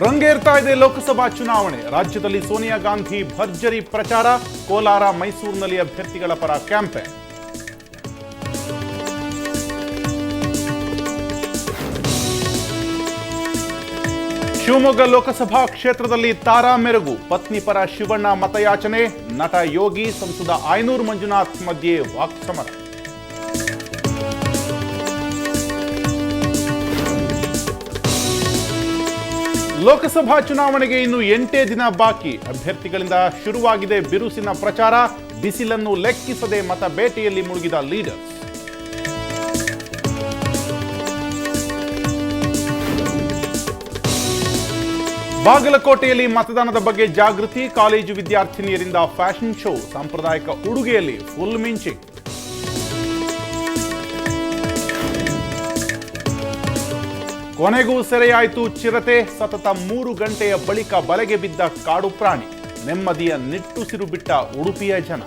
ರಂಗೇರ್ತಾ ಇದೆ ಲೋಕಸಭಾ ಚುನಾವಣೆ. ರಾಜ್ಯದಲ್ಲಿ ಸೋನಿಯಾ ಗಾಂಧಿ ಭರ್ಜರಿ ಪ್ರಚಾರ. ಕೋಲಾರ, ಮೈಸೂರಿನಲ್ಲಿ ಅಭ್ಯರ್ಥಿಗಳ ಪರ ಕ್ಯಾಂಪೇನ್. ಶಿವಮೊಗ್ಗ ಲೋಕಸಭಾ ಕ್ಷೇತ್ರದಲ್ಲಿ ತಾರಾ ಮೆರುಗು. ಪತ್ನಿ ಪರ ಶಿವಣ್ಣ ಮತಯಾಚನೆ. ನಟ ಯೋಗಿ, ಸಂಸದ ಆಯನೂರು ಮಂಜುನಾಥ್ ಮಧ್ಯೆ ವಾಕ್ಸಮರ. ಲೋಕಸಭಾ ಚುನಾವಣೆಗೆ ಇನ್ನು 8 ದಿನ ಬಾಕಿ. ಅಭ್ಯರ್ಥಿಗಳಿಂದ ಶುರುವಾಗಿದೆ ಬಿರುಸಿನ ಪ್ರಚಾರ. ಬಿಸಿಲನ್ನು ಲೆಕ್ಕಿಸದೆ ಮತ ಬೇಟೆಯಲ್ಲಿ ಮುಳುಗಿದ ಲೀಡರ್ಸ್. ಬಾಗಲಕೋಟೆಯಲ್ಲಿ ಮತದಾನದ ಬಗ್ಗೆ ಜಾಗೃತಿ. ಕಾಲೇಜು ವಿದ್ಯಾರ್ಥಿನಿಯರಿಂದ ಫ್ಯಾಷನ್ ಶೋ. ಸಾಂಪ್ರದಾಯಿಕ ಉಡುಗೆಯಲ್ಲಿ ಫುಲ್ ಮಿಂಚಿಂಗ್. ಕೊನೆಗೂ ಸೆರೆಯಾಯಿತು ಚಿರತೆ. ಸತತ 3 ಗಂಟೆಯ ಬಳಿಕ ಬಲೆಗೆ ಬಿದ್ದ ಕಾಡು ಪ್ರಾಣಿ. ನೆಮ್ಮದಿಯ ನಿಟ್ಟುಸಿರು ಬಿಟ್ಟ ಉಡುಪಿಯ ಜನ.